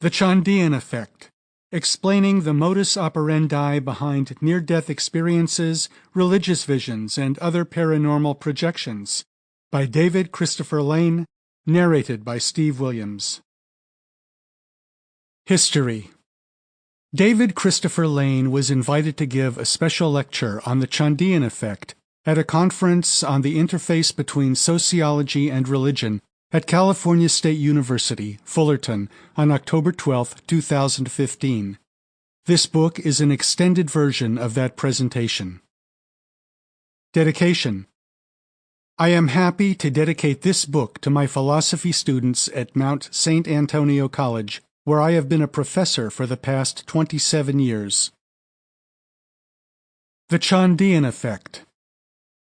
The Chandian Effect, explaining the modus operandi behind near-death experiences, religious visions, and other paranormal projections, by David Christopher Lane, narrated by Steve Williams. History. David Christopher Lane was invited to give a special lecture on the Chandian Effect at a conference on the interface between sociology and religion at California State University, Fullerton, on October 12, 2015. This book is an extended version of that presentation. Dedication. I am happy to dedicate this book to my philosophy students at Mount St. Antonio College, where I have been a professor for the past 27 years. The Chandian Effect.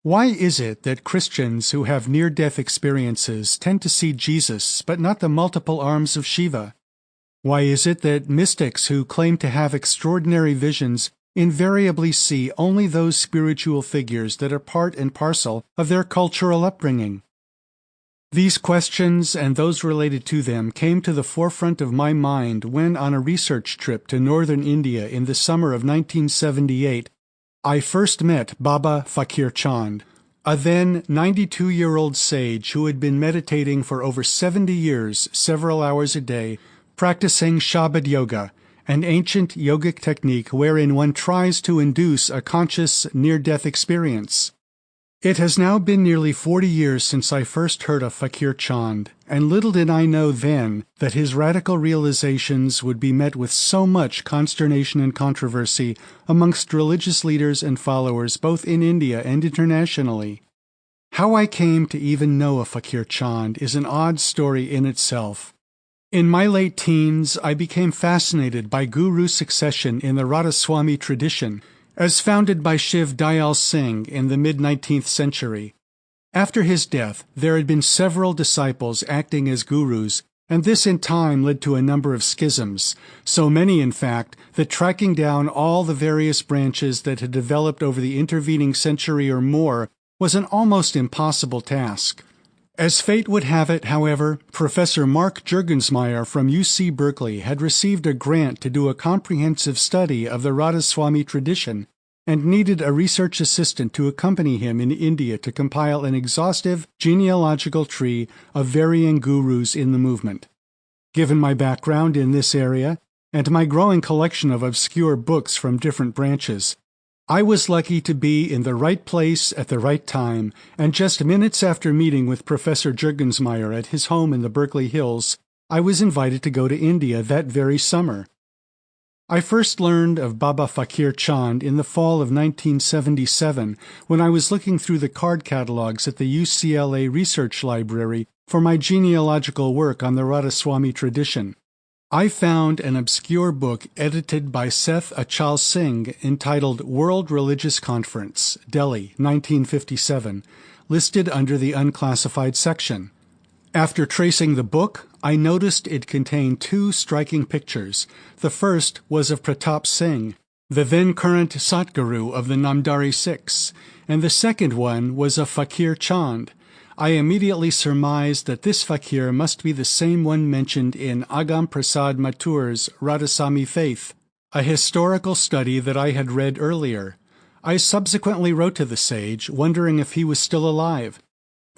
Why is it that Christians who have near-death experiences tend to see Jesus but not the multiple arms of Shiva? Why is it that mystics who claim to have extraordinary visions invariably see only those spiritual figures that are part and parcel of their cultural upbringing? These questions and those related to them came to the forefront of my mind when, on a research trip to northern India in the summer of 1978, I first met Baba Fakar Chand, a then 92-year-old sage who had been meditating for over 70 years, several hours a day, practicing Shabad Yoga, an ancient yogic technique wherein one tries to induce a conscious near-death experience. It has now been nearly 40 years since I first heard of Fakar Chand, and little did I know then that his radical realizations would be met with so much consternation and controversy amongst religious leaders and followers both in India and internationally. How I came to even know of Fakar Chand is an odd story in itself. In my late teens, I became fascinated by guru succession in the Radhaswami tradition, as founded by Shiv Dayal Singh in the mid-19th century. After his death, there had been several disciples acting as gurus, and this in time led to a number of schisms, so many in fact that tracking down all the various branches that had developed over the intervening century or more was an almost impossible task. As fate would have it, however, Professor Mark Juergensmeyer from UC Berkeley had received a grant to do a comprehensive study of the Radhaswami tradition and needed a research assistant to accompany him in India to compile an exhaustive genealogical tree of varying gurus in the movement. Given my background in this area and my growing collection of obscure books from different branches, I was lucky to be in the right place at the right time, and just minutes after meeting with Professor Juergensmeyer at his home in the Berkeley Hills, I was invited to go to India that very summer. I first learned of Baba Fakar Chand in the fall of 1977 when I was looking through the card catalogs at the UCLA Research Library for my genealogical work on the Radhaswami tradition. I found an obscure book edited by Seth Achal Singh entitled World Religious Conference, Delhi, 1957, listed under the unclassified section. After tracing the book, I noticed it contained two striking pictures. The first was of Pratap Singh, the then-current Satguru of the Namdari Sikhs, and the second one was of Fakar Chand. I immediately surmised that this fakir must be the same one mentioned in Agam Prasad Mathur's Radhaswami Faith, a historical study that I had read earlier. I subsequently wrote to the sage, wondering if he was still alive.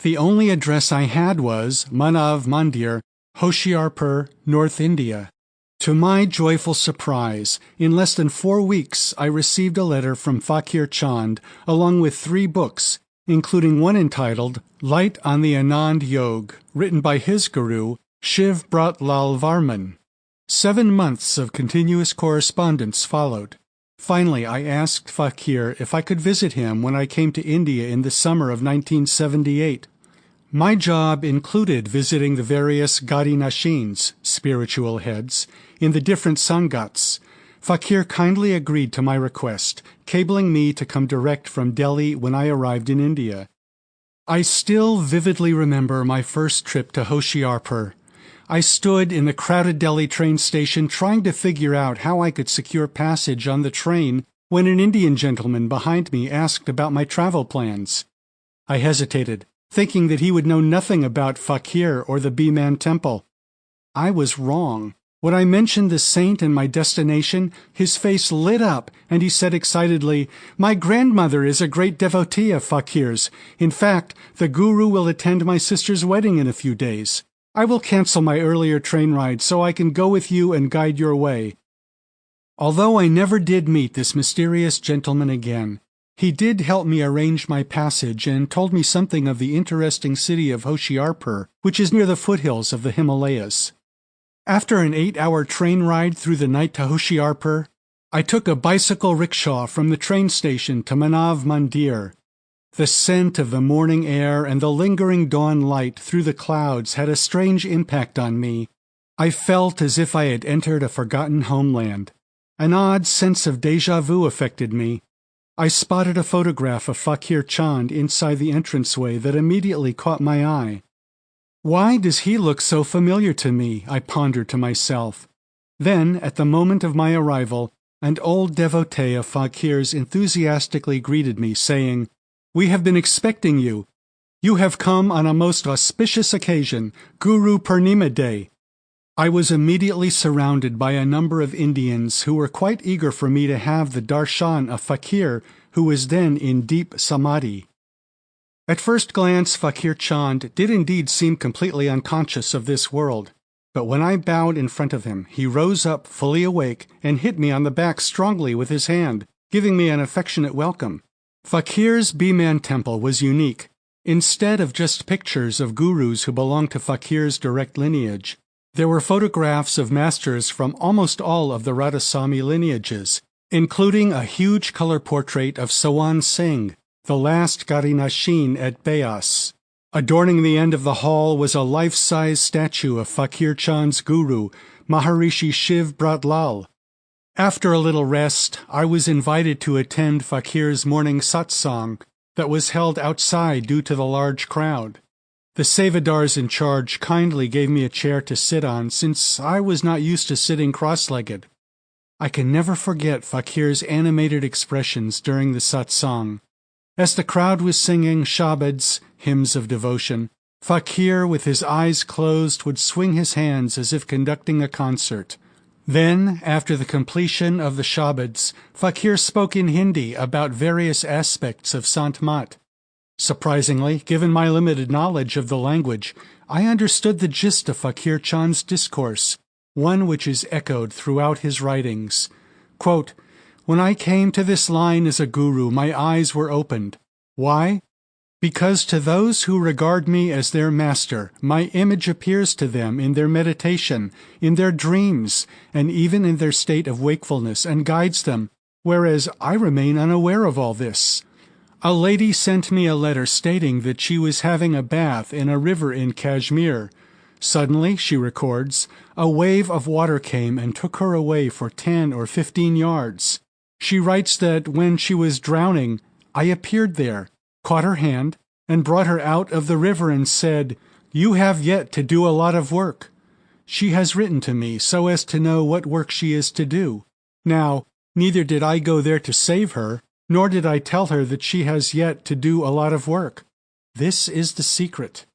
The only address I had was Manav Mandir, Hoshiarpur, North India. To my joyful surprise, in less than 4 weeks I received a letter from Fakar Chand along with 3 books, including one entitled Light on the Anand Yog, written by his guru, Shiv Brat Lal Varman. 7 months of continuous correspondence followed. Finally, I asked Fakir if I could visit him when I came to India in the summer of 1978. My job included visiting the various Gadi Nashins, spiritual heads, in the different Sangats. Fakir kindly agreed to my request, cabling me to come direct from Delhi when I arrived in India. I still vividly remember my first trip to Hoshiarpur. I stood in the crowded Delhi train station trying to figure out how I could secure passage on the train when an Indian gentleman behind me asked about my travel plans. I hesitated, thinking that he would know nothing about Fakir or the Bhiman temple. I was wrong. When I mentioned the saint and my destination, his face lit up, and he said excitedly, "My grandmother is a great devotee of fakirs. In fact, the guru will attend my sister's wedding in a few days. I will cancel my earlier train ride so I can go with you and guide your way." Although I never did meet this mysterious gentleman again, he did help me arrange my passage and told me something of the interesting city of Hoshiarpur, which is near the foothills of the Himalayas. After an 8-hour train ride through the night to Hoshiarpur, I took a bicycle rickshaw from the train station to Manav Mandir. The scent of the morning air and the lingering dawn light through the clouds had a strange impact on me. I felt as if I had entered a forgotten homeland. An odd sense of déjà vu affected me. I spotted a photograph of Fakar Chand inside the entranceway that immediately caught my eye. Why does he look so familiar to me? I pondered to myself. Then, at the moment of my arrival, an old devotee of fakirs enthusiastically greeted me, saying, "We have been expecting you. You have come on a most auspicious occasion, Guru Purnima Day." I was immediately surrounded by a number of Indians who were quite eager for me to have the darshan of Fakir, who was then in deep samadhi. At first glance, Fakar Chand did indeed seem completely unconscious of this world, but when I bowed in front of him, he rose up fully awake and hit me on the back strongly with his hand, giving me an affectionate welcome. Fakir's Biman temple was unique. Instead of just pictures of gurus who belonged to Fakir's direct lineage, there were photographs of masters from almost all of the Radhaswami lineages, including a huge color portrait of Sawan Singh, the last Garinashin at Beas. Adorning the end of the hall was a life-size statue of Fakar Chand's guru, Maharishi Shiv Bratlal. After a little rest, I was invited to attend Fakir's morning satsang that was held outside due to the large crowd. The Sevadars in charge kindly gave me a chair to sit on since I was not used to sitting cross-legged. I can never forget Fakir's animated expressions during the satsang. As the crowd was singing shabads, hymns of devotion, Fakir, with his eyes closed, would swing his hands as if conducting a concert. Then, after the completion of the shabads, Fakir spoke in Hindi about various aspects of Sant Mat. Surprisingly, given my limited knowledge of the language, I understood the gist of Fakar Chand's discourse, one which is echoed throughout his writings. Quote, "When I came to this line as a guru, my eyes were opened. Why? Because to those who regard me as their master, my image appears to them in their meditation, in their dreams, and even in their state of wakefulness, and guides them, whereas I remain unaware of all this. A lady sent me a letter stating that she was having a bath in a river in Kashmir. Suddenly, she records, a wave of water came and took her away for 10 or 15 yards. She writes that when she was drowning, I appeared there, caught her hand, and brought her out of the river and said, 'You have yet to do a lot of work.' She has written to me so as to know what work she is to do. Now, neither did I go there to save her, nor did I tell her that she has yet to do a lot of work. This is the secret."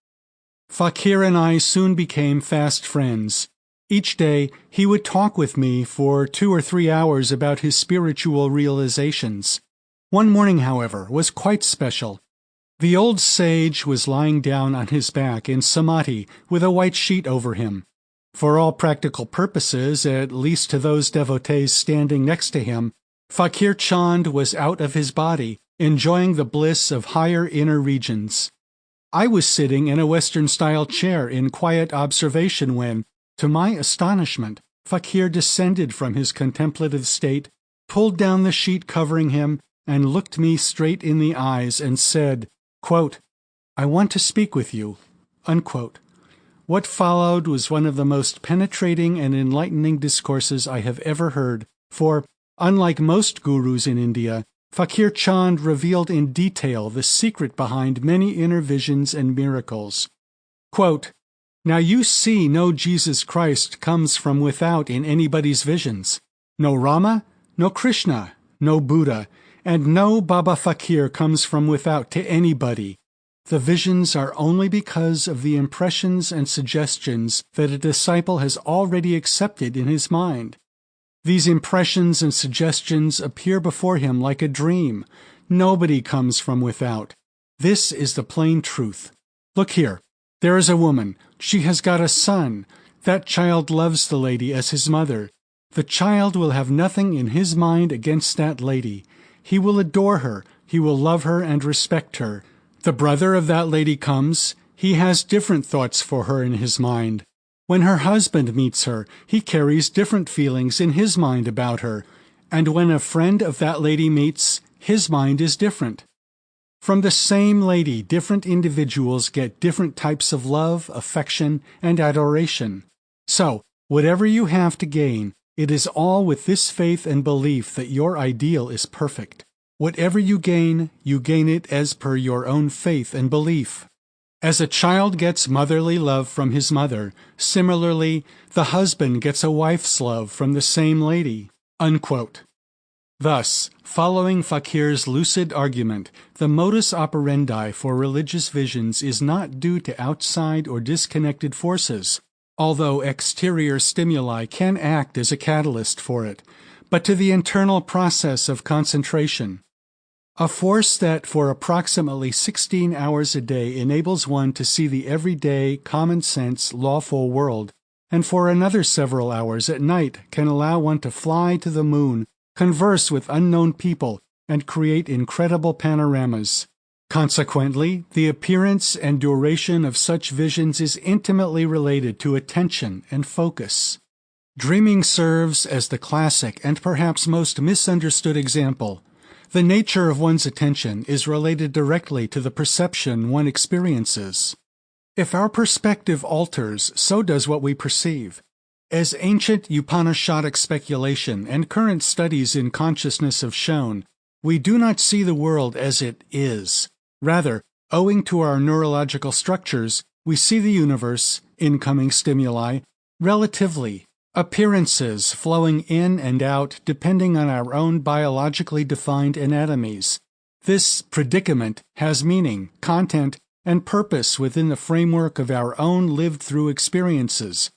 Fakir and I soon became fast friends. Each day, he would talk with me for 2 or 3 hours about his spiritual realizations. One morning, however, was quite special. The old sage was lying down on his back in samadhi with a white sheet over him. For all practical purposes, at least to those devotees standing next to him, Fakar Chand was out of his body, enjoying the bliss of higher inner regions. I was sitting in a Western-style chair in quiet observation when, to my astonishment, Fakir descended from his contemplative state, pulled down the sheet covering him, and looked me straight in the eyes and said, quote, "I want to speak with you." Unquote. What followed was one of the most penetrating and enlightening discourses I have ever heard, for, unlike most gurus in India, Fakar Chand revealed in detail the secret behind many inner visions and miracles. Quote, "Now you see no Jesus Christ comes from without in anybody's visions. No Rama, no Krishna, no Buddha, and no Baba Fakir comes from without to anybody. The visions are only because of the impressions and suggestions that a disciple has already accepted in his mind. These impressions and suggestions appear before him like a dream. Nobody comes from without. This is the plain truth. Look here. There is a woman. She has got a son. That child loves the lady as his mother. The child will have nothing in his mind against that lady. He will adore her. He will love her and respect her. The brother of that lady comes. He has different thoughts for her in his mind. When her husband meets her, he carries different feelings in his mind about her. And when a friend of that lady meets, his mind is different. From the same lady, different individuals get different types of love, affection, and adoration. So, whatever you have to gain, it is all with this faith and belief that your ideal is perfect. Whatever you gain it as per your own faith and belief. As a child gets motherly love from his mother, similarly, the husband gets a wife's love from the same lady." Unquote. Thus, following Fakir's lucid argument, the modus operandi for religious visions is not due to outside or disconnected forces, although exterior stimuli can act as a catalyst for it, but to the internal process of concentration. A force that for approximately 16 hours a day enables one to see the everyday, common-sense, lawful world, and for another several hours at night can allow one to fly to the moon, converse with unknown people, and create incredible panoramas. Consequently, the appearance and duration of such visions is intimately related to attention and focus. Dreaming serves as the classic and perhaps most misunderstood example. The nature of one's attention is related directly to the perception one experiences. If our perspective alters, so does what we perceive. As ancient Upanishadic speculation and current studies in consciousness have shown, we do not see the world as it is. Rather, owing to our neurological structures, we see the universe, incoming stimuli, relatively, appearances flowing in and out depending on our own biologically defined anatomies. This predicament has meaning, content, and purpose within the framework of our own lived-through experiences.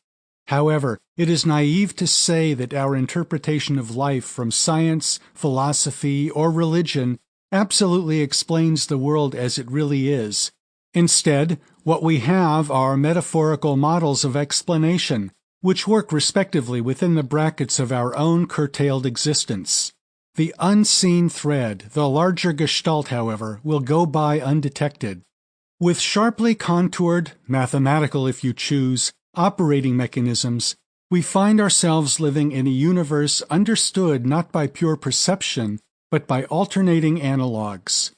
However, it is naive to say that our interpretation of life from science, philosophy, or religion absolutely explains the world as it really is. Instead, what we have are metaphorical models of explanation, which work respectively within the brackets of our own curtailed existence. The unseen thread, the larger gestalt, however, will go by undetected. With sharply contoured, mathematical if you choose, operating mechanisms, we find ourselves living in a universe understood not by pure perception, but by alternating analogs.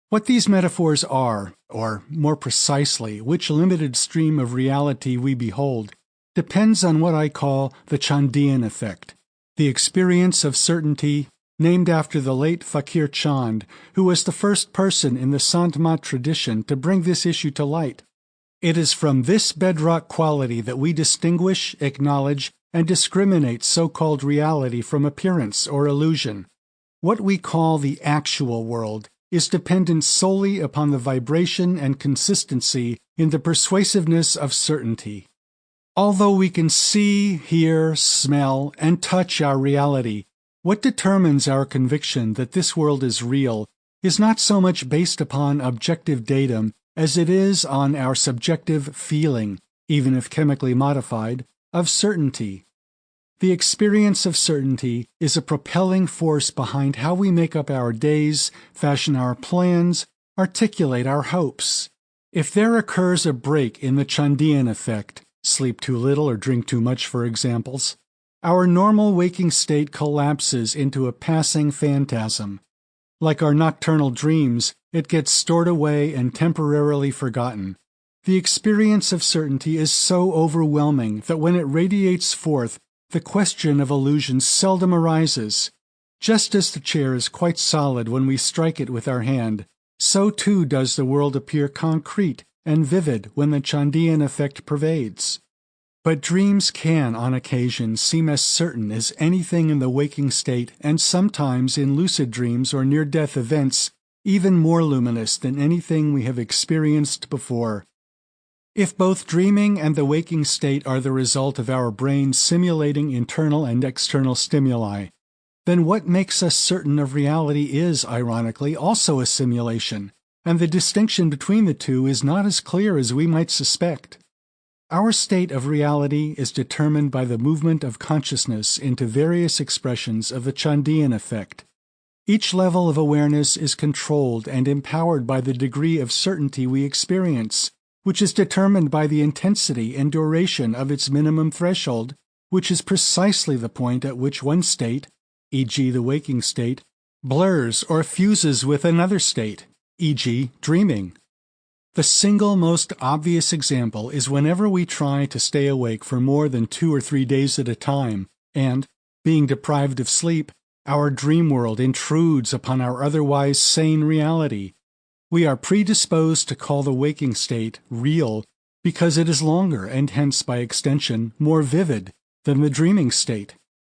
What these metaphors are, or more precisely, which limited stream of reality we behold, depends on what I call the Chandian Effect, the experience of certainty named after the late Fakar Chand, who was the first person in the Sant Mat tradition to bring this issue to light. It is from this bedrock quality that we distinguish, acknowledge, and discriminate so-called reality from appearance or illusion. What we call the actual world is dependent solely upon the vibration and consistency in the persuasiveness of certainty. Although we can see, hear, smell, and touch our reality, what determines our conviction that this world is real is not so much based upon objective datum as it is on our subjective feeling, even if chemically modified, of certainty. The experience of certainty is a propelling force behind how we make up our days, fashion our plans, articulate our hopes. If there occurs a break in the Chandian Effect, sleep too little or drink too much for examples, our normal waking state collapses into a passing phantasm. Like our nocturnal dreams, it gets stored away and temporarily forgotten. The experience of certainty is so overwhelming that when it radiates forth, the question of illusion seldom arises. Just as the chair is quite solid when we strike it with our hand, so too does the world appear concrete and vivid when the Chandian Effect pervades. But dreams can, on occasion, seem as certain as anything in the waking state, and sometimes in lucid dreams or near-death events, even more luminous than anything we have experienced before. If both dreaming and the waking state are the result of our brain simulating internal and external stimuli, then what makes us certain of reality is, ironically, also a simulation, and the distinction between the two is not as clear as we might suspect. Our state of reality is determined by the movement of consciousness into various expressions of the Chandian effect. Each level of awareness is controlled and empowered by the degree of certainty we experience, which is determined by the intensity and duration of its minimum threshold, which is precisely the point at which one state, e.g. the waking state, blurs or fuses with another state, e.g. dreaming. The single most obvious example is whenever we try to stay awake for more than 2 or 3 days at a time, and, being deprived of sleep, our dream world intrudes upon our otherwise sane reality. We are predisposed to call the waking state real because it is longer and hence by extension more vivid than the dreaming state.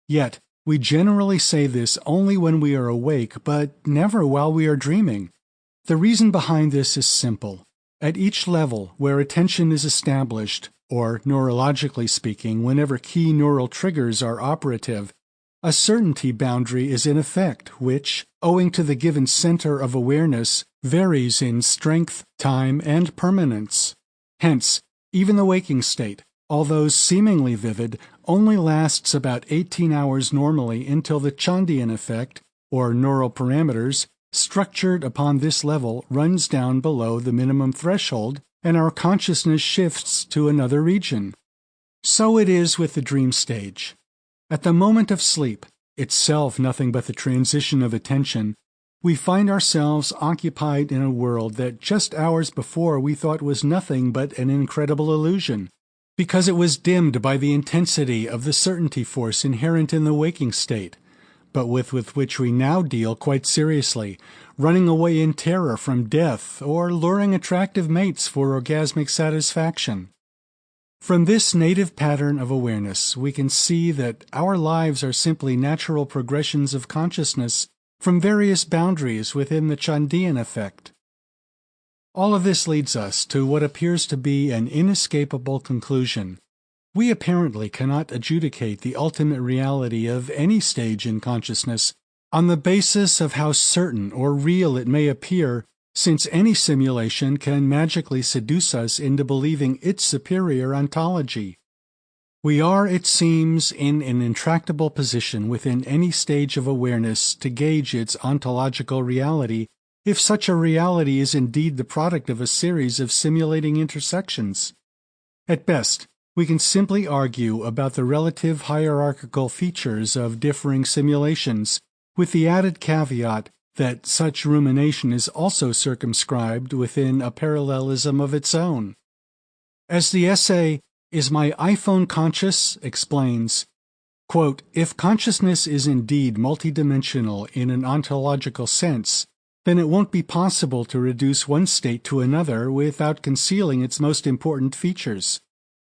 Yet, we generally say this only when we are awake, but never while we are dreaming. The reason behind this is simple. At each level where attention is established, or neurologically speaking, whenever key neural triggers are operative, a certainty boundary is in effect, which, owing to the given center of awareness, varies in strength, time, and permanence. Hence, even the waking state, although seemingly vivid, only lasts about 18 hours normally until the Chandian effect, or neural parameters, structured upon this level runs down below the minimum threshold and our consciousness shifts to another region. So it is with the dream stage. At the moment of sleep, itself nothing but the transition of attention, we find ourselves occupied in a world that just hours before we thought was nothing but an incredible illusion, because it was dimmed by the intensity of the certainty force inherent in the waking state, but with which we now deal quite seriously, running away in terror from death or luring attractive mates for orgasmic satisfaction. From this native pattern of awareness, we can see that our lives are simply natural progressions of consciousness from various boundaries within the Chandian effect. All of this leads us to what appears to be an inescapable conclusion. We apparently cannot adjudicate the ultimate reality of any stage in consciousness on the basis of how certain or real it may appear, since any simulation can magically seduce us into believing its superior ontology. We are, it seems, in an intractable position within any stage of awareness to gauge its ontological reality, if such a reality is indeed the product of a series of simulating intersections. At best, we can simply argue about the relative hierarchical features of differing simulations, with the added caveat that such rumination is also circumscribed within a parallelism of its own. As the essay, Is My iPhone Conscious? Explains, quote, if consciousness is indeed multidimensional in an ontological sense, then it won't be possible to reduce one state to another without concealing its most important features.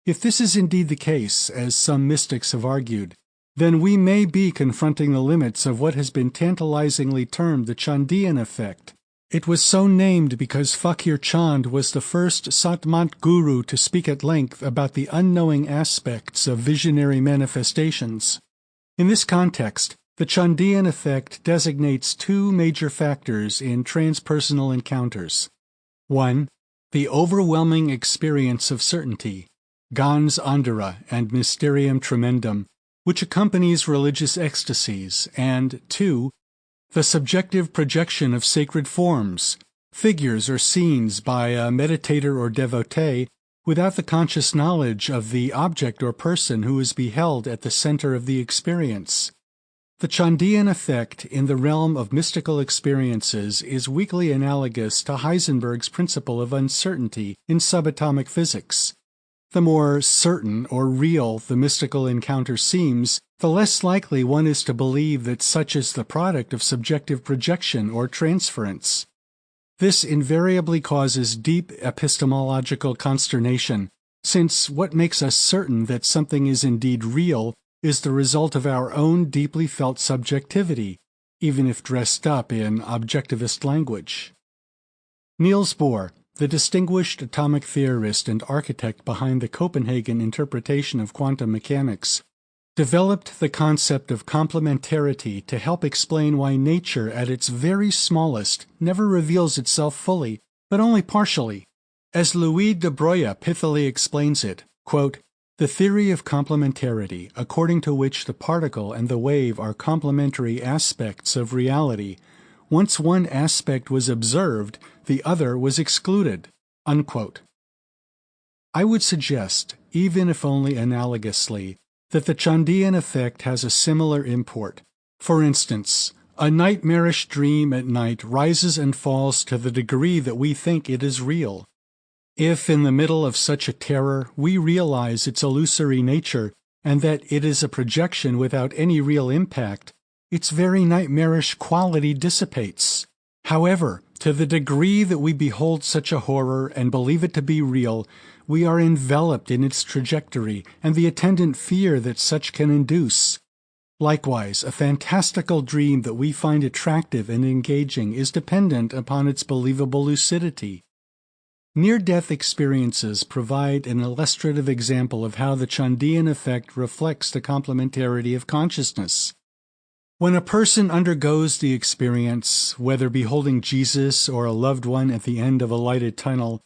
If this is indeed the case, as some mystics have argued, then we may be confronting the limits of what has been tantalizingly termed the Chandian effect. It was so named because Fakar Chand was the first Satmant guru to speak at length about the unknowing aspects of visionary manifestations. In this context, the Chandian effect designates 2 major factors in transpersonal encounters. 1. The overwhelming experience of certainty, Gans Andara and Mysterium Tremendum, which accompanies religious ecstasies, and 2. The subjective projection of sacred forms, figures or scenes by a meditator or devotee, without the conscious knowledge of the object or person who is beheld at the center of the experience. The Chandian effect in the realm of mystical experiences is weakly analogous to Heisenberg's principle of uncertainty in subatomic physics. The more certain or real the mystical encounter seems, the less likely one is to believe that such is the product of subjective projection or transference. This invariably causes deep epistemological consternation, since what makes us certain that something is indeed real is the result of our own deeply felt subjectivity, even if dressed up in objectivist language. Niels Bohr, the distinguished atomic theorist and architect behind the Copenhagen interpretation of quantum mechanics, developed the concept of complementarity to help explain why nature at its very smallest never reveals itself fully, but only partially. As Louis de Broglie pithily explains it, quote, "The theory of complementarity, according to which the particle and the wave are complementary aspects of reality, once one aspect was observed, the other was excluded." Unquote. I would suggest, even if only analogously, that the Chandian effect has a similar import. For instance, a nightmarish dream at night rises and falls to the degree that we think it is real. If in the middle of such a terror we realize its illusory nature and that it is a projection without any real impact, its very nightmarish quality dissipates. However, to the degree that we behold such a horror and believe it to be real, we are enveloped in its trajectory and the attendant fear that such can induce. Likewise, a fantastical dream that we find attractive and engaging is dependent upon its believable lucidity. Near-death experiences provide an illustrative example of how the Chandian effect reflects the complementarity of consciousness. When a person undergoes the experience, whether beholding Jesus or a loved one at the end of a lighted tunnel,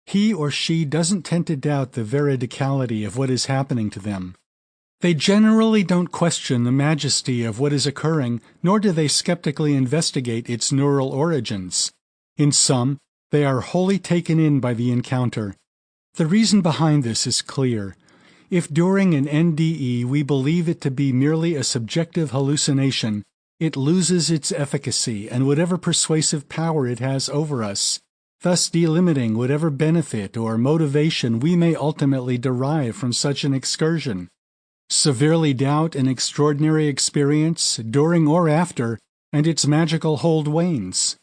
he or she doesn't tend to doubt the veridicality of what is happening to them. They generally don't question the majesty of what is occurring, nor do they skeptically investigate its neural origins. In sum, they are wholly taken in by the encounter. The reason behind this is clear. If during an NDE we believe it to be merely a subjective hallucination, it loses its efficacy and whatever persuasive power it has over us, thus delimiting whatever benefit or motivation we may ultimately derive from such an excursion. Severely doubt an extraordinary experience, during or after, and its magical hold wanes.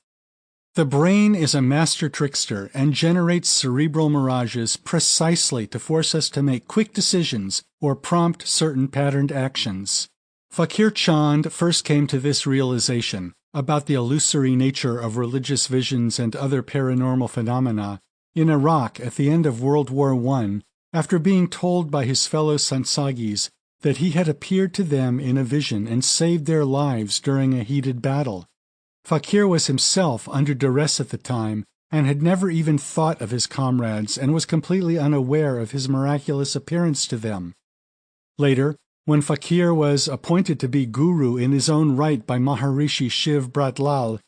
The brain is a master trickster and generates cerebral mirages precisely to force us to make quick decisions or prompt certain patterned actions. Fakar Chand first came to this realization about the illusory nature of religious visions and other paranormal phenomena in Iraq at the end of World War I, after being told by his fellow Sansagis that he had appeared to them in a vision and saved their lives during a heated battle. Fakir was himself under duress at the time and had never even thought of his comrades and was completely unaware of his miraculous appearance to them. Later, when Fakir was appointed to be guru in his own right by Maharishi Shiv Bratlal,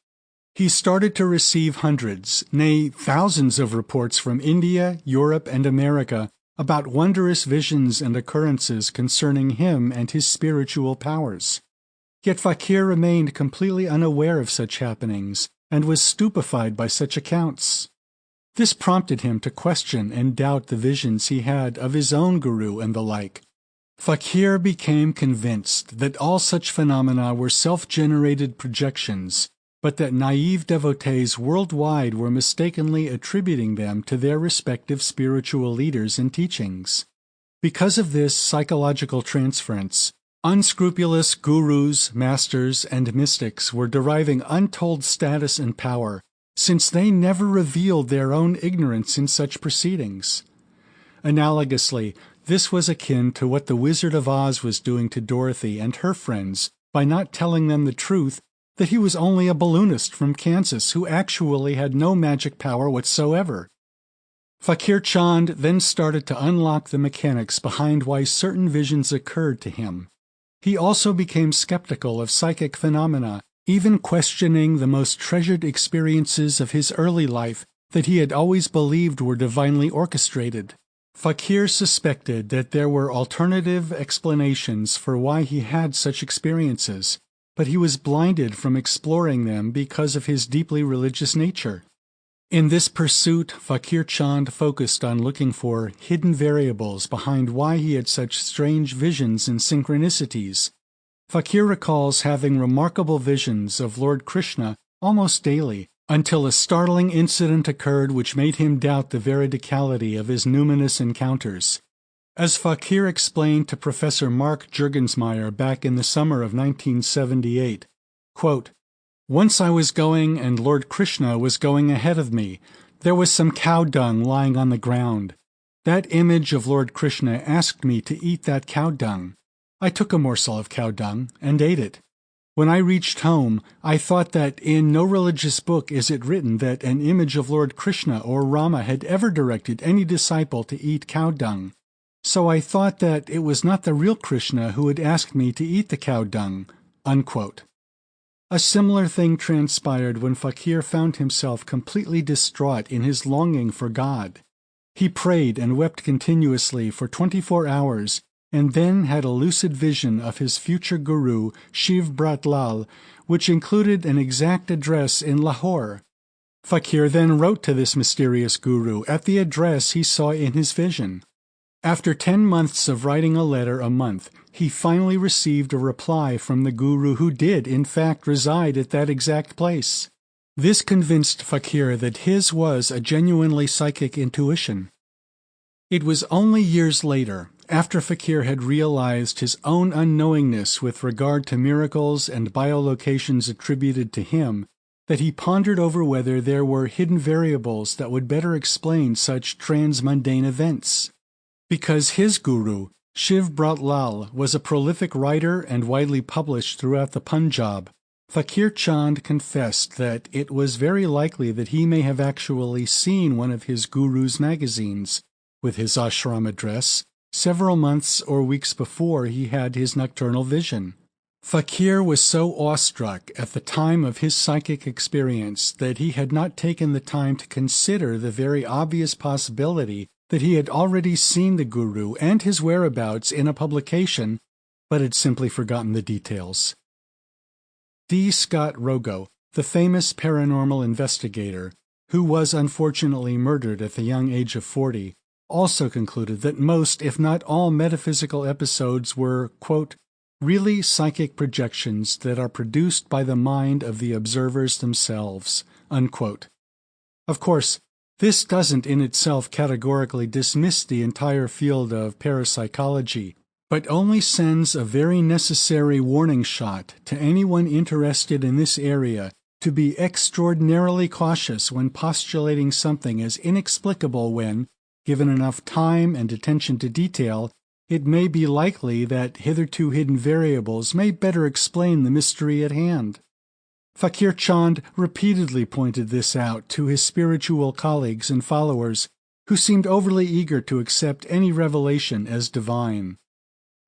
he started to receive hundreds, nay thousands of reports from India, Europe, and America about wondrous visions and occurrences concerning him and his spiritual powers. Yet Fakir remained completely unaware of such happenings and was stupefied by such accounts. This prompted him to question and doubt the visions he had of his own guru and the like. Fakir became convinced that all such phenomena were self-generated projections, but that naive devotees worldwide were mistakenly attributing them to their respective spiritual leaders and teachings. Because of this psychological transference, unscrupulous gurus, masters, and mystics were deriving untold status and power, since they never revealed their own ignorance in such proceedings. Analogously, this was akin to what the Wizard of Oz was doing to Dorothy and her friends by not telling them the truth that he was only a balloonist from Kansas who actually had no magic power whatsoever. Fakar Chand then started to unlock the mechanics behind why certain visions occurred to him. He also became skeptical of psychic phenomena, even questioning the most treasured experiences of his early life that he had always believed were divinely orchestrated. Fakir suspected that there were alternative explanations for why he had such experiences, but he was blinded from exploring them because of his deeply religious nature. In this pursuit, Fakar Chand focused on looking for hidden variables behind why he had such strange visions and synchronicities. Fakir recalls having remarkable visions of Lord Krishna almost daily, until a startling incident occurred which made him doubt the veridicality of his numinous encounters. As Fakir explained to Professor Mark Juergensmeyer back in the summer of 1978, Quote, "Once I was going and Lord Krishna was going ahead of me. There was some cow dung lying on the ground. That image of Lord Krishna asked me to eat that cow dung. I took a morsel of cow dung and ate it. When I reached home, I thought that in no religious book is it written that an image of Lord Krishna or Rama had ever directed any disciple to eat cow dung. So I thought that it was not the real Krishna who had asked me to eat the cow dung." Unquote. A similar thing transpired when Fakir found himself completely distraught in his longing for God. He prayed and wept continuously for 24 hours, and then had a lucid vision of his future guru, Shiv Brat Lal, which included an exact address in Lahore. Fakir then wrote to this mysterious guru at the address he saw in his vision. After 10 months of writing a letter a month, he finally received a reply from the guru who did, in fact, reside at that exact place. This convinced Fakir that his was a genuinely psychic intuition. It was only years later, after Fakir had realized his own unknowingness with regard to miracles and biolocations attributed to him, that he pondered over whether there were hidden variables that would better explain such transmundane events. Because his guru, Shiv Brat Lal, was a prolific writer and widely published throughout the Punjab, Fakar Chand confessed that it was very likely that he may have actually seen one of his guru's magazines, with his ashram address, several months or weeks before he had his nocturnal vision. Fakir was so awestruck at the time of his psychic experience that he had not taken the time to consider the very obvious possibility that he had already seen the guru and his whereabouts in a publication, but had simply forgotten the details. D. Scott Rogo, the famous paranormal investigator, who was unfortunately murdered at the young age of 40, also concluded that most, if not all, metaphysical episodes were, quote, "really psychic projections that are produced by the mind of the observers themselves," unquote. Of course, this doesn't in itself categorically dismiss the entire field of parapsychology, but only sends a very necessary warning shot to anyone interested in this area to be extraordinarily cautious when postulating something as inexplicable when, given enough time and attention to detail, it may be likely that hitherto hidden variables may better explain the mystery at hand. Fakar Chand repeatedly pointed this out to his spiritual colleagues and followers, who seemed overly eager to accept any revelation as divine.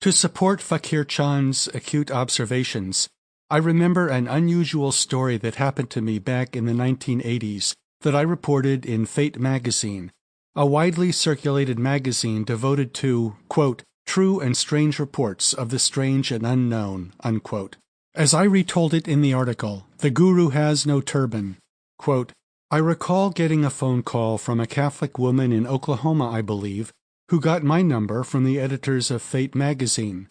To support Fakar Chand's acute observations, I remember an unusual story that happened to me back in the 1980s that I reported in Fate magazine, a widely circulated magazine devoted to, quote, "true and strange reports of the strange and unknown," unquote. As I retold it in the article, the guru has no turban. Quote, "I recall getting a phone call from a Catholic woman in Oklahoma, I believe, who got my number from the editors of Fate magazine.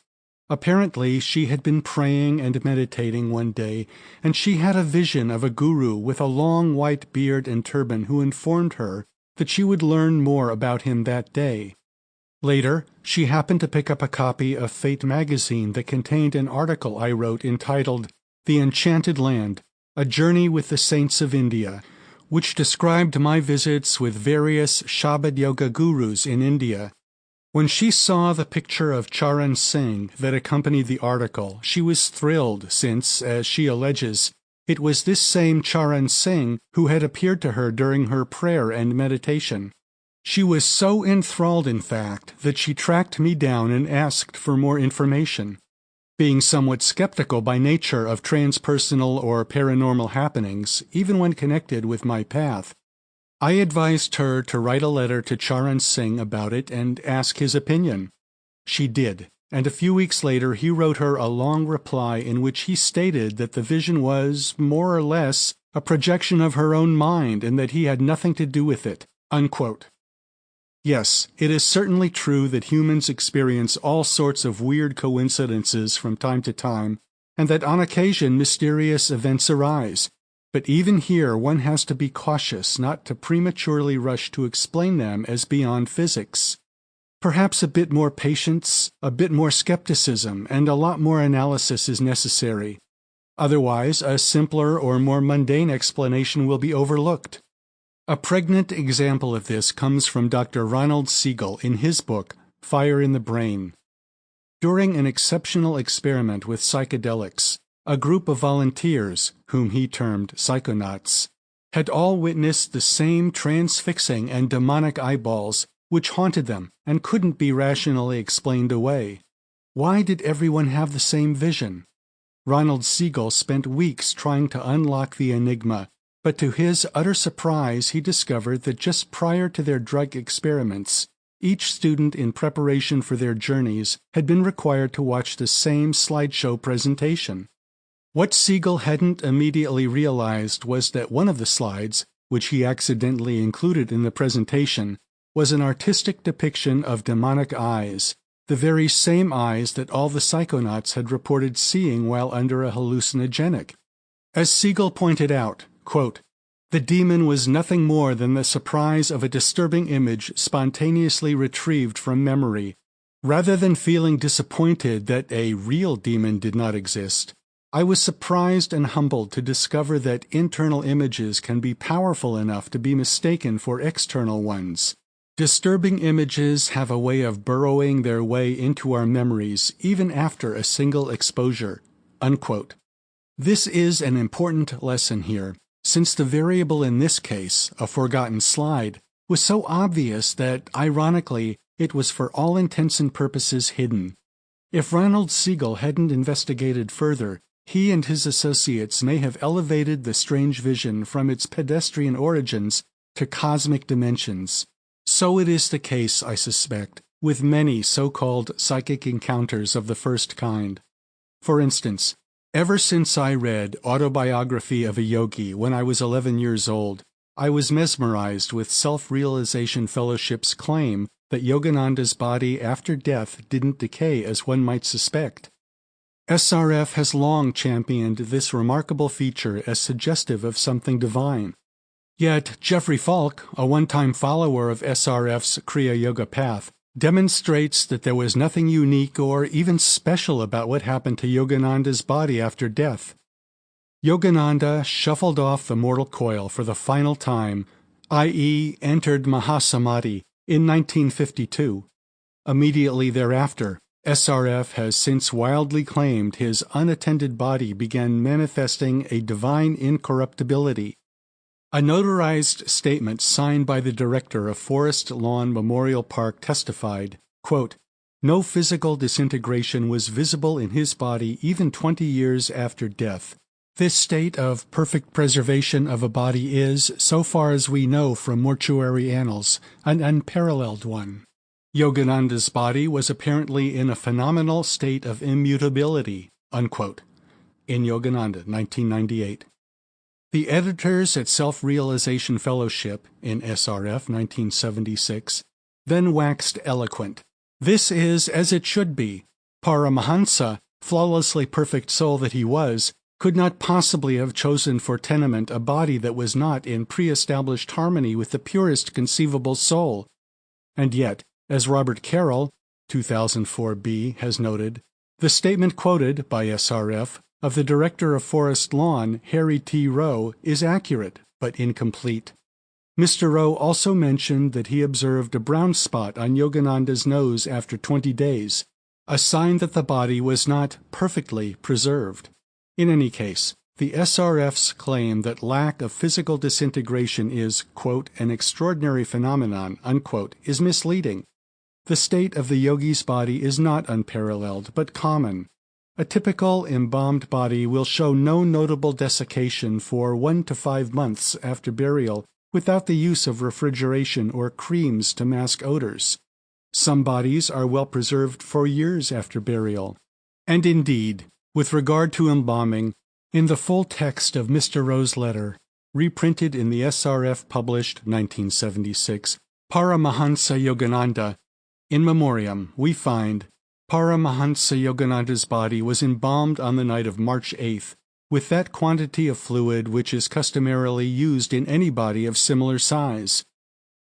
Apparently, she had been praying and meditating one day, and she had a vision of a guru with a long white beard and turban who informed her that she would learn more about him that day. Later, she happened to pick up a copy of Fate magazine that contained an article I wrote entitled The Enchanted Land, A Journey with the Saints of India, which described my visits with various Shabad Yoga gurus in India. When she saw the picture of Charan Singh that accompanied the article, she was thrilled since, as she alleges, it was this same Charan Singh who had appeared to her during her prayer and meditation. She was so enthralled, in fact, that she tracked me down and asked for more information. Being somewhat skeptical by nature of transpersonal or paranormal happenings, even when connected with my path, I advised her to write a letter to Charan Singh about it and ask his opinion. She did, and a few weeks later he wrote her a long reply in which he stated that the vision was, more or less, a projection of her own mind and that he had nothing to do with it, unquote. Yes, it is certainly true that humans experience all sorts of weird coincidences from time to time, and that on occasion mysterious events arise. But even here one has to be cautious not to prematurely rush to explain them as beyond physics. Perhaps a bit more patience, a bit more skepticism, and a lot more analysis is necessary. Otherwise, a simpler or more mundane explanation will be overlooked. A pregnant example of this comes from Dr. Ronald Siegel in his book, Fire in the Brain. During an exceptional experiment with psychedelics, a group of volunteers, whom he termed psychonauts, had all witnessed the same transfixing and demonic eyeballs which haunted them and couldn't be rationally explained away. Why did everyone have the same vision? Ronald Siegel spent weeks trying to unlock the enigma, but to his utter surprise he discovered that just prior to their drug experiments, each student in preparation for their journeys had been required to watch the same slideshow presentation. What Siegel hadn't immediately realized was that one of the slides, which he accidentally included in the presentation, was an artistic depiction of demonic eyes, the very same eyes that all the psychonauts had reported seeing while under a hallucinogenic. As Siegel pointed out, quote, "The demon was nothing more than the surprise of a disturbing image spontaneously retrieved from memory. Rather than feeling disappointed that a real demon did not exist, I was surprised and humbled to discover that internal images can be powerful enough to be mistaken for external ones. Disturbing images have a way of burrowing their way into our memories even after a single exposure." Unquote. This is an important lesson here, since the variable in this case, a forgotten slide, was so obvious that, ironically, it was for all intents and purposes hidden. If Ronald Siegel hadn't investigated further, he and his associates may have elevated the strange vision from its pedestrian origins to cosmic dimensions. So it is the case, I suspect, with many so-called psychic encounters of the first kind. For instance, ever since I read Autobiography of a Yogi when I was 11 years old, I was mesmerized with Self-Realization Fellowship's claim that Yogananda's body after death didn't decay as one might suspect. SRF has long championed this remarkable feature as suggestive of something divine. Yet Jeffrey Falk, a one-time follower of SRF's Kriya Yoga path, demonstrates that there was nothing unique or even special about what happened to Yogananda's body after death. Yogananda shuffled off the mortal coil for the final time, i.e. entered Mahasamadhi, in 1952. Immediately thereafter, SRF has since wildly claimed his unattended body began manifesting a divine incorruptibility. A notarized statement signed by the director of Forest Lawn Memorial Park testified, quote, "No physical disintegration was visible in his body even 20 years after death. This state of perfect preservation of a body is, so far as we know from mortuary annals, an unparalleled one." Yogananda's body was apparently in a phenomenal state of immutability, unquote, in Yogananda, 1998. The editors at Self-Realization Fellowship, in SRF, 1976, then waxed eloquent. This is as it should be. Paramahansa, flawlessly perfect soul that he was, could not possibly have chosen for tenement a body that was not in pre-established harmony with the purest conceivable soul. And yet, as Robert Carroll, 2004b, has noted, the statement quoted by SRF of the director of Forest Lawn, Harry T. Rowe, is accurate, but incomplete. Mr. Rowe also mentioned that he observed a brown spot on Yogananda's nose after 20 days, a sign that the body was not perfectly preserved. In any case, the SRF's claim that lack of physical disintegration is, quote, an extraordinary phenomenon, unquote, is misleading. The state of the yogi's body is not unparalleled, but common. A typical embalmed body will show no notable desiccation for 1 to 5 months after burial without the use of refrigeration or creams to mask odors. Some bodies are well preserved for years after burial. And indeed, with regard to embalming, in the full text of Mr. Rowe's letter, reprinted in the SRF published 1976, Paramahansa Yogananda, in memoriam, we find, Paramahansa Yogananda's body was embalmed on the night of March 8th, with that quantity of fluid which is customarily used in any body of similar size.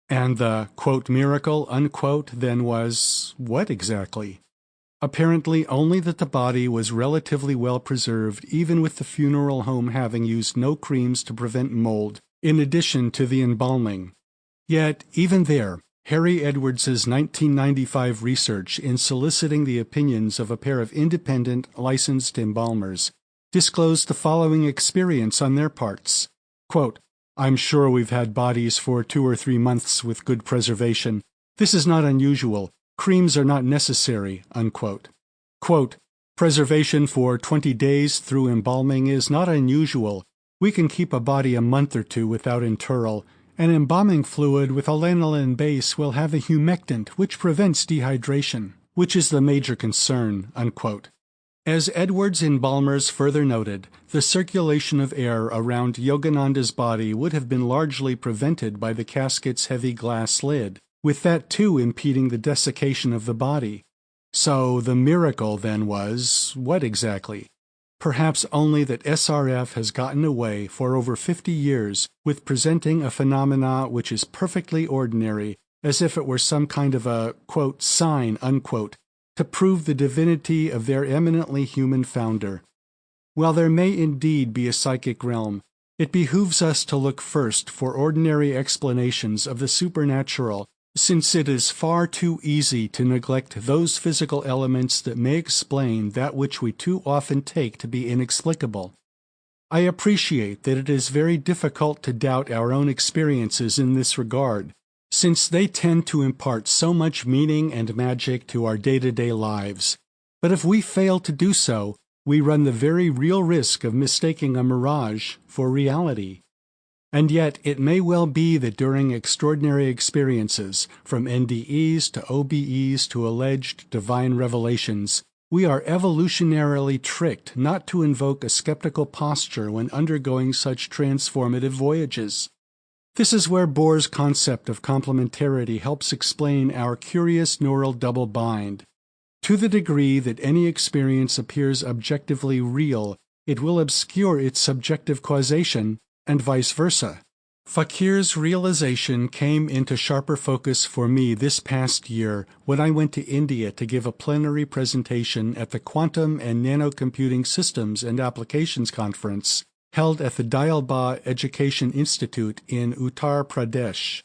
And the, quote, miracle, unquote, then was what exactly? apparently only that the body was relatively well preserved even with the funeral home having used no creams to prevent mold, in addition to the embalming. Yet, even there, Harry Edwards's 1995 research in soliciting the opinions of a pair of independent, licensed embalmers disclosed the following experience on their parts. Quote, "I'm sure we've had bodies for 2 or 3 months with good preservation. This is not unusual. Creams are not necessary." Unquote. Quote, "Preservation for 20 days through embalming is not unusual. We can keep a body a month or 2 without interral. An embalming fluid with a lanolin base will have a humectant which prevents dehydration, which is the major concern." Unquote. As Edwards' embalmers further noted, the circulation of air around Yogananda's body would have been largely prevented by the casket's heavy glass lid, with that too impeding the desiccation of the body. So the miracle then was, what exactly? Perhaps only that SRF has gotten away for over 50 years with presenting a phenomena which is perfectly ordinary, as if it were some kind of a, quote, sign, unquote, to prove the divinity of their eminently human founder. While there may indeed be a psychic realm, it behooves us to look first for ordinary explanations of the supernatural, since it is far too easy to neglect those physical elements that may explain that which we too often take to be inexplicable. I appreciate that it is very difficult to doubt our own experiences in this regard, since they tend to impart so much meaning and magic to our day-to-day lives. But if we fail to do so, we run the very real risk of mistaking a mirage for reality. And yet it may well be that during extraordinary experiences, from NDEs to OBEs to alleged divine revelations, we are evolutionarily tricked not to invoke a skeptical posture when undergoing such transformative voyages. This is where Bohr's concept of complementarity helps explain our curious neural double bind. To the degree that any experience appears objectively real, it will obscure its subjective causation, and vice versa. Fakir's realization came into sharper focus for me this past year when I went to India to give a plenary presentation at the Quantum and Nanocomputing Systems and Applications Conference held at the Dayalba Education Institute in Uttar Pradesh.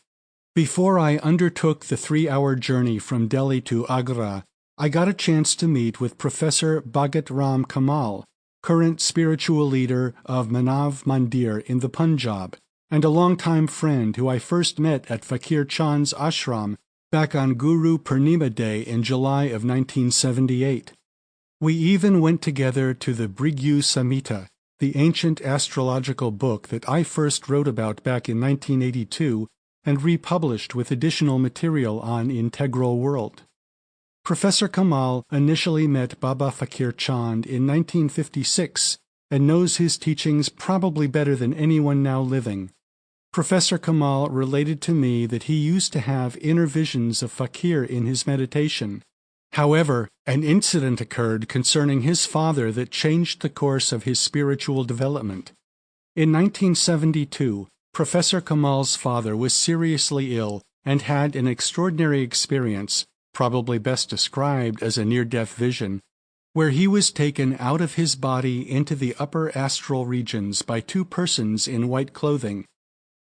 Before I undertook the 3-hour journey from Delhi to Agra, I got a chance to meet with Professor Bhagat Ram Kamal, current spiritual leader of Manav Mandir in the Punjab, and a longtime friend who I first met at Fakar Chand's ashram back on Guru Purnima Day in July of 1978. We even went together to the Brigyu Samhita, the ancient astrological book that I first wrote about back in 1982 and republished with additional material on Integral World. Professor Kamal initially met Baba Fakar Chand in 1956 and knows his teachings probably better than anyone now living. Professor Kamal related to me that he used to have inner visions of Fakir in his meditation. However, an incident occurred concerning his father that changed the course of his spiritual development. In 1972, Professor Kamal's father was seriously ill and had an extraordinary experience, probably best described as a near-death vision, where he was taken out of his body into the upper astral regions by 2 persons in white clothing.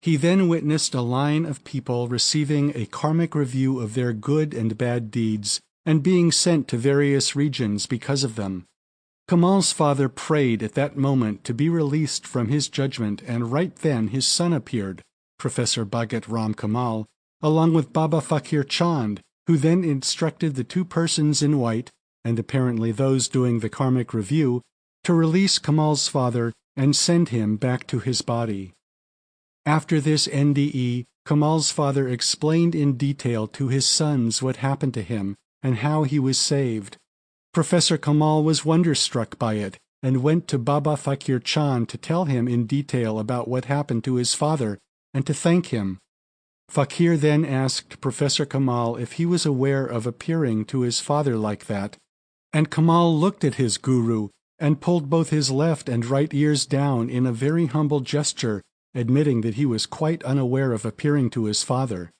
He then witnessed a line of people receiving a karmic review of their good and bad deeds and being sent to various regions because of them. Kamal's father prayed at that moment to be released from his judgment, and right then his son appeared, Professor Bhagat Ram Kamal, along with Baba Fakar Chand, who then instructed the 2 persons in white, and apparently those doing the karmic review, to release Kamal's father and send him back to his body. After this NDE, Kamal's father explained in detail to his sons what happened to him and how he was saved. Professor Kamal was wonderstruck by it and went to Baba Fakar Chand to tell him in detail about what happened to his father and to thank him. Fakir then asked Professor Kamal if he was aware of appearing to his father like that, and Kamal looked at his guru and pulled both his left and right ears down in a very humble gesture, admitting that he was quite unaware of appearing to his father.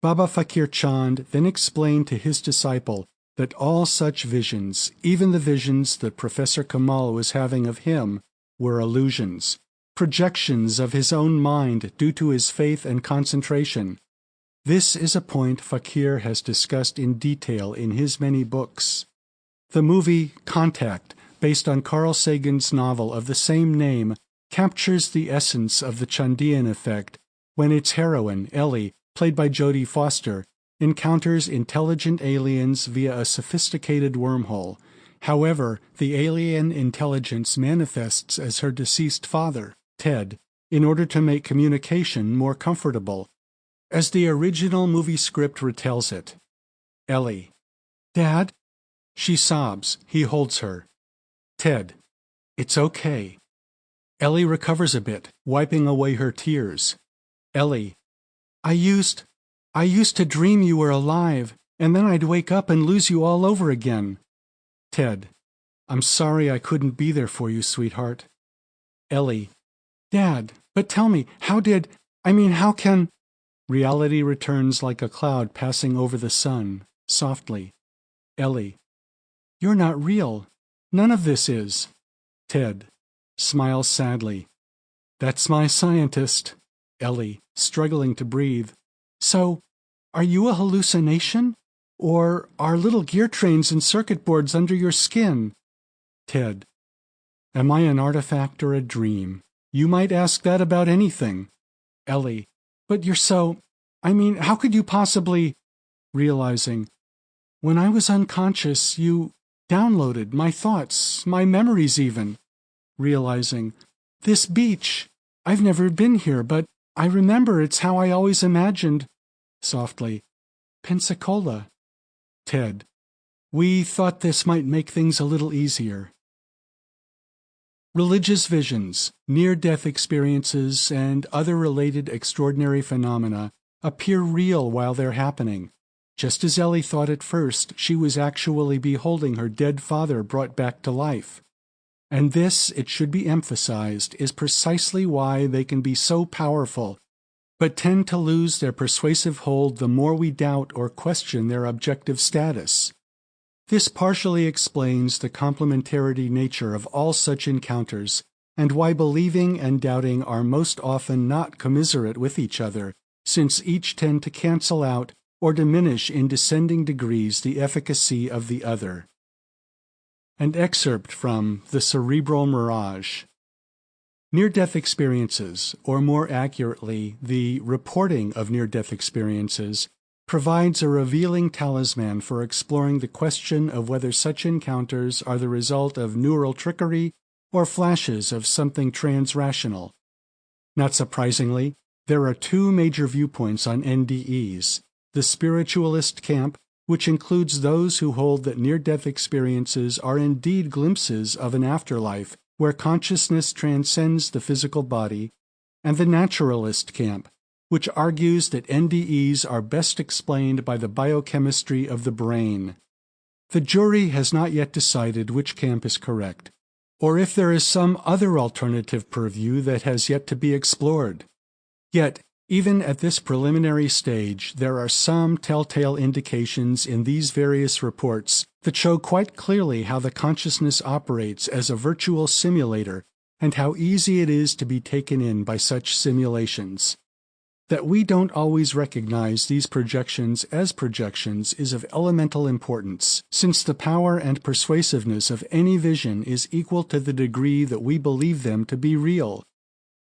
Baba Fakar Chand then explained to his disciple that all such visions, even the visions that Professor Kamal was having of him, were illusions, projections of his own mind due to his faith and concentration. This is a point Fakir has discussed in detail in his many books. The movie Contact, based on Carl Sagan's novel of the same name, captures the essence of the Chandian Effect when its heroine, Ellie, played by Jodie Foster, encounters intelligent aliens via a sophisticated wormhole. However, the alien intelligence manifests as her deceased father, Ted, in order to make communication more comfortable. As the original movie script retells it, Ellie: "Dad?" She sobs. He holds her. Ted: "It's okay." Ellie recovers a bit, wiping away her tears. Ellie: I used to dream you were alive, and then I'd wake up and lose you all over again." Ted: "I'm sorry I couldn't be there for you, sweetheart." Ellie: "Dad, but tell me, how can—" Reality returns like a cloud passing over the sun, softly. Ellie: "You're not real. None of this is." Ted smiles sadly. "That's my scientist." Ellie, struggling to breathe: "So, are you a hallucination? Or are little gear trains and circuit boards under your skin?" Ted: "Am I an artifact or a dream? You might ask that about anything." Ellie: "But you're how could you possibly—" Realizing: "When I was unconscious, you downloaded my thoughts, my memories even." Realizing: "This beach, I've never been here, but I remember it's how I always imagined—" Softly: "Pensacola." Ted: "We thought this might make things a little easier." Religious visions, near-death experiences, and other related extraordinary phenomena appear real while they're happening. Just as Ellie thought at first she was actually beholding her dead father brought back to life. And this, it should be emphasized, is precisely why they can be so powerful, but tend to lose their persuasive hold the more we doubt or question their objective status. This partially explains the complementarity nature of all such encounters, and why believing and doubting are most often not commiserate with each other, since each tend to cancel out or diminish in descending degrees the efficacy of the other. An excerpt from The Cerebral Mirage. Near-death experiences, or more accurately, the reporting of near-death experiences, provides a revealing talisman for exploring the question of whether such encounters are the result of neural trickery or flashes of something transrational. Not surprisingly, there are two major viewpoints on NDEs: the spiritualist camp, which includes those who hold that near-death experiences are indeed glimpses of an afterlife where consciousness transcends the physical body, and the naturalist camp, which argues that NDEs are best explained by the biochemistry of the brain. The jury has not yet decided which camp is correct, or if there is some other alternative purview that has yet to be explored. Yet, even at this preliminary stage, there are some telltale indications in these various reports that show quite clearly how the consciousness operates as a virtual simulator and how easy it is to be taken in by such simulations. That we don't always recognize these projections as projections is of elemental importance, since the power and persuasiveness of any vision is equal to the degree that we believe them to be real.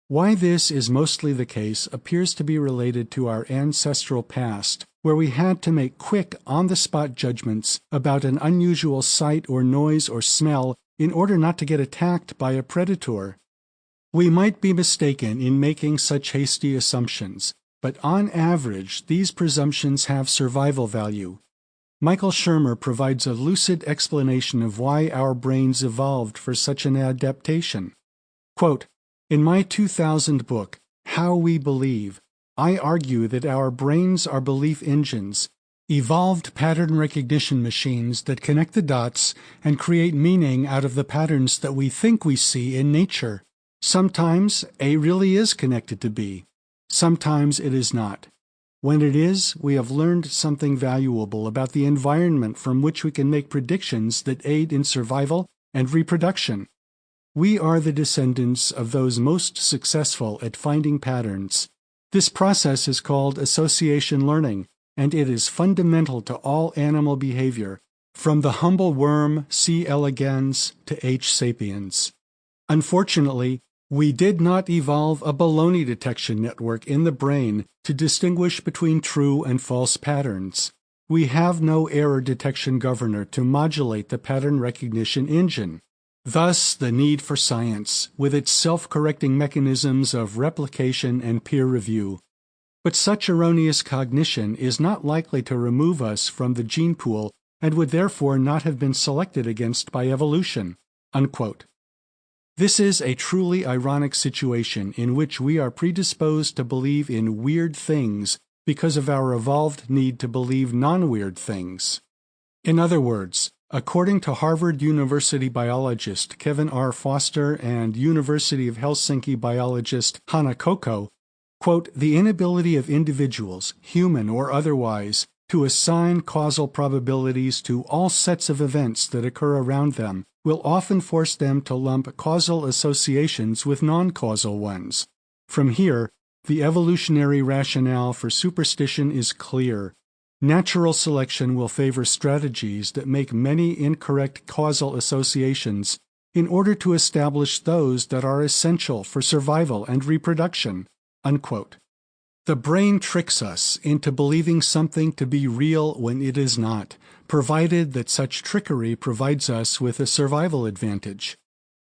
Why this is mostly the case appears to be related to our ancestral past, where we had to make quick, on-the-spot judgments about an unusual sight or noise or smell in order not to get attacked by a predator. We might be mistaken in making such hasty assumptions, but on average, these presumptions have survival value. Michael Shermer provides a lucid explanation of why our brains evolved for such an adaptation. Quote, "In my 2000 book, How We Believe, I argue that our brains are belief engines, evolved pattern recognition machines that connect the dots and create meaning out of the patterns that we think we see in nature. Sometimes A really is connected to B. Sometimes it is not. When it is, we have learned something valuable about the environment from which we can make predictions that aid in survival and reproduction. We are the descendants of those most successful at finding patterns. This process is called association learning, and it is fundamental to all animal behavior, from the humble worm C. elegans to H. sapiens. Unfortunately, we did not evolve a baloney detection network in the brain to distinguish between true and false patterns. We have no error detection governor to modulate the pattern recognition engine. Thus, the need for science, with its self-correcting mechanisms of replication and peer review. But such erroneous cognition is not likely to remove us from the gene pool and would therefore not have been selected against by evolution." Unquote. This is a truly ironic situation in which we are predisposed to believe in weird things because of our evolved need to believe non-weird things. In other words, according to Harvard University biologist Kevin R. Foster and University of Helsinki biologist Hanna Kokko, quote, "The inability of individuals, human or otherwise, to assign causal probabilities to all sets of events that occur around them will often force them to lump causal associations with non-causal ones. From here, the evolutionary rationale for superstition is clear. Natural selection will favor strategies that make many incorrect causal associations in order to establish those that are essential for survival and reproduction." Unquote. The brain tricks us into believing something to be real when it is not, provided that such trickery provides us with a survival advantage.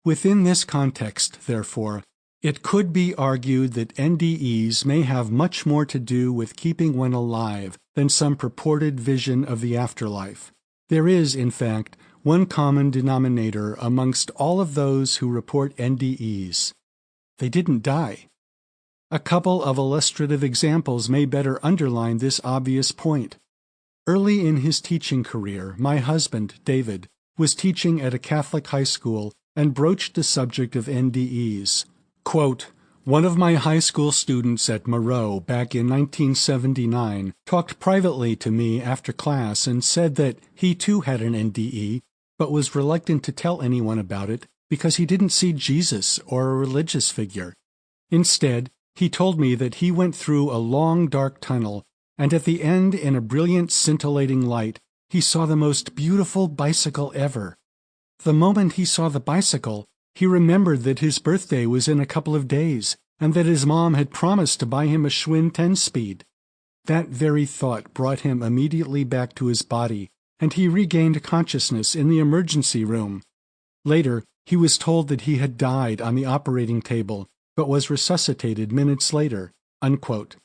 Within this context, therefore, it could be argued that NDEs may have much more to do with keeping one alive than some purported vision of the afterlife. There is, in fact, one common denominator amongst all of those who report NDEs. They didn't die. A couple of illustrative examples may better underline this obvious point. Early in his teaching career, my husband, David, was teaching at a Catholic high school and broached the subject of NDEs. Quote, "One of my high school students at Moreau back in 1979 talked privately to me after class and said that he too had an NDE, but was reluctant to tell anyone about it because he didn't see Jesus or a religious figure. Instead, he told me that he went through a long dark tunnel, and at the end, in a brilliant scintillating light, he saw the most beautiful bicycle ever. The moment he saw the bicycle, he remembered that his birthday was in a couple of days, and that his mom had promised to buy him a Schwinn 10-speed. That very thought brought him immediately back to his body, and he regained consciousness in the emergency room. Later, he was told that he had died on the operating table, but was resuscitated minutes later." Unquote.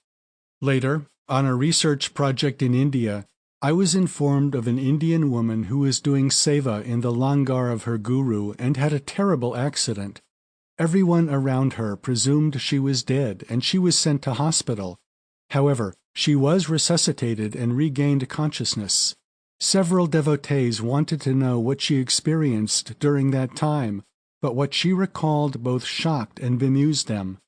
Later, on a research project in India, I was informed of an Indian woman who was doing seva in the langar of her guru and had a terrible accident. Everyone around her presumed she was dead, and she was sent to hospital. However, she was resuscitated and regained consciousness. Several devotees wanted to know what she experienced during that time, but what she recalled both shocked and bemused them.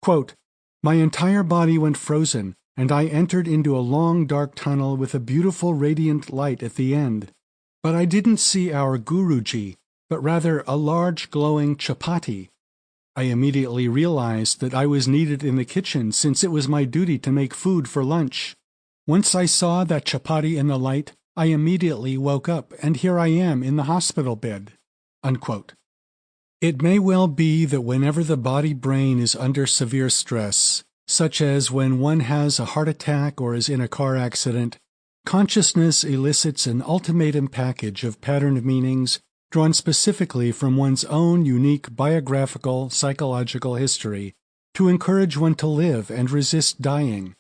Quote, "My entire body went frozen, and I entered into a long dark tunnel with a beautiful radiant light at the end. But I didn't see our Guruji, but rather a large glowing chapati. I immediately realized that I was needed in the kitchen since it was my duty to make food for lunch. Once I saw that chapati in the light, I immediately woke up, and here I am in the hospital bed." Unquote. It may well be that whenever the body-brain is under severe stress, such as when one has a heart attack or is in a car accident, consciousness elicits an ultimatum package of patterned meanings drawn specifically from one's own unique biographical psychological history to encourage one to live and resist dying.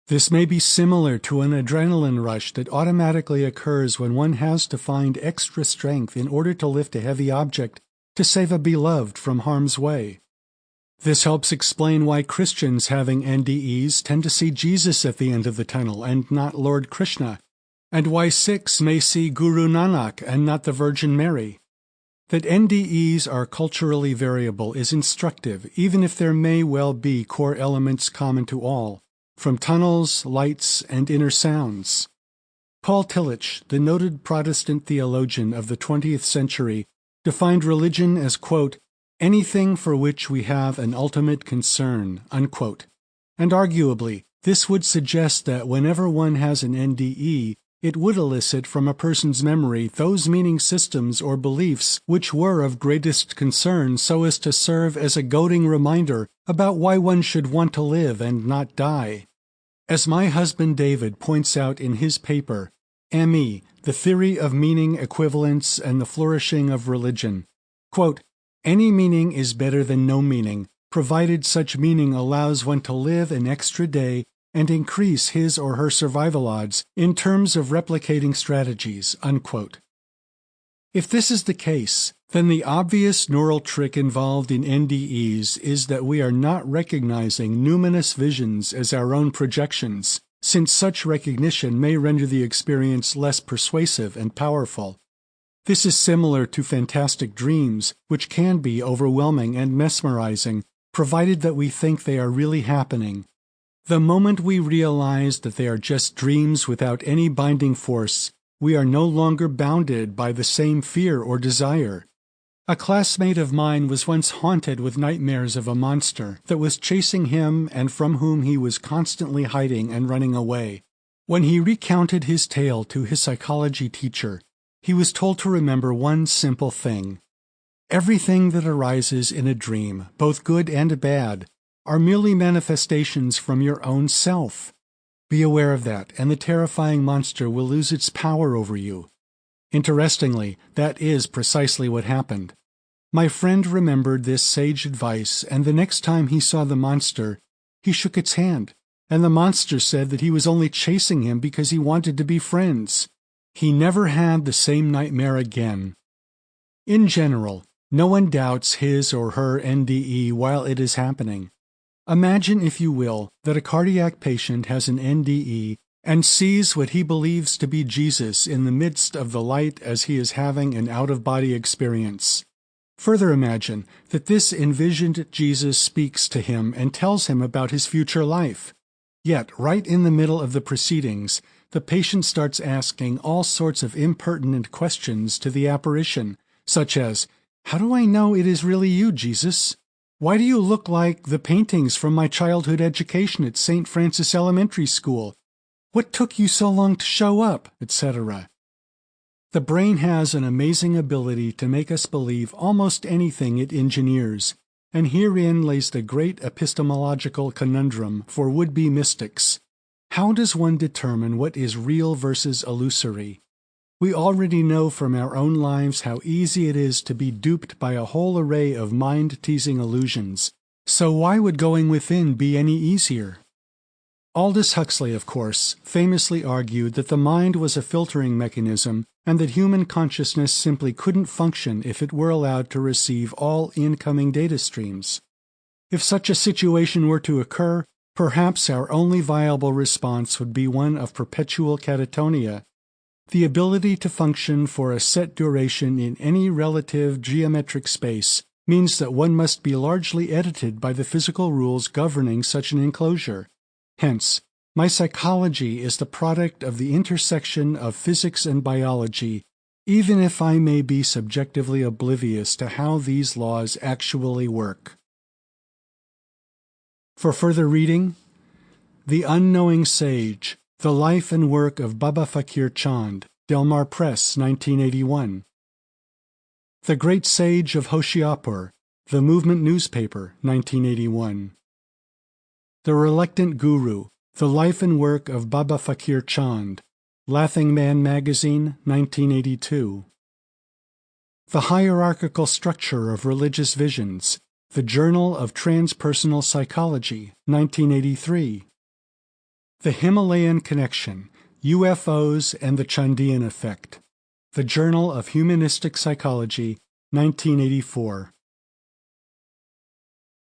This may be similar to an adrenaline rush that automatically occurs when one has to find extra strength in order to lift a heavy object to save a beloved from harm's way. This helps explain why Christians having NDEs tend to see Jesus at the end of the tunnel and not Lord Krishna, and why Sikhs may see Guru Nanak and not the Virgin Mary. That NDEs are culturally variable is instructive, even if there may well be core elements common to all. from tunnels, lights, and inner sounds. Paul Tillich, the noted Protestant theologian of the 20th century, defined religion as, quote, anything for which we have an ultimate concern, unquote. And arguably, this would suggest that whenever one has an NDE, it would elicit from a person's memory those meaning systems or beliefs which were of greatest concern so as to serve as a goading reminder about why one should want to live and not die. As my husband David points out in his paper, ME, The Theory of Meaning, Equivalence, and the Flourishing of Religion, quote, any meaning is better than no meaning, provided such meaning allows one to live an extra day and increase his or her survival odds in terms of replicating strategies, unquote. If this is the case, then the obvious neural trick involved in NDEs is that we are not recognizing numinous visions as our own projections, since such recognition may render the experience less persuasive and powerful. This is similar to fantastic dreams, which can be overwhelming and mesmerizing, provided that we think they are really happening. The moment we realize that they are just dreams without any binding force, we are no longer bounded by the same fear or desire. A classmate of mine was once haunted with nightmares of a monster that was chasing him and from whom he was constantly hiding and running away. When he recounted his tale to his psychology teacher, he was told to remember one simple thing. Everything that arises in a dream, both good and bad, are merely manifestations from your own self. Be aware of that, and the terrifying monster will lose its power over you. Interestingly, that is precisely what happened. My friend remembered this sage advice, and the next time he saw the monster, he shook its hand, and the monster said that he was only chasing him because he wanted to be friends. He never had the same nightmare again. In general, no one doubts his or her NDE while it is happening. Imagine, if you will, that a cardiac patient has an NDE and sees what he believes to be Jesus in the midst of the light as he is having an out-of-body experience. Further imagine that this envisioned Jesus speaks to him and tells him about his future life. Yet, right in the middle of the proceedings, the patient starts asking all sorts of impertinent questions to the apparition, such as, "How do I know it is really you, Jesus? Why do you look like the paintings from my childhood education at St. Francis Elementary School? What took you so long to show up?" etc. The brain has an amazing ability to make us believe almost anything it engineers, and herein lays the great epistemological conundrum for would-be mystics. How does one determine what is real versus illusory? We already know from our own lives how easy it is to be duped by a whole array of mind-teasing illusions, so why would going within be any easier? Aldous Huxley, of course, famously argued that the mind was a filtering mechanism and that human consciousness simply couldn't function if it were allowed to receive all incoming data streams. If such a situation were to occur, perhaps our only viable response would be one of perpetual catatonia. The ability to function for a set duration in any relative geometric space means that one must be largely edited by the physical rules governing such an enclosure. Hence, my psychology is the product of the intersection of physics and biology, even if I may be subjectively oblivious to how these laws actually work. For further reading, The Unknowing Sage, The Life and Work of Baba Fakar Chand, Del Mar Press, 1981. The Great Sage of Hoshiarpur, The Movement Newspaper, 1981. The Reluctant Guru, The Life and Work of Baba Fakar Chand, Laughing Man Magazine, 1982. The Hierarchical Structure of Religious Visions, The Journal of Transpersonal Psychology, 1983. The Himalayan Connection, UFOs and the Chandian Effect, The Journal of Humanistic Psychology, 1984.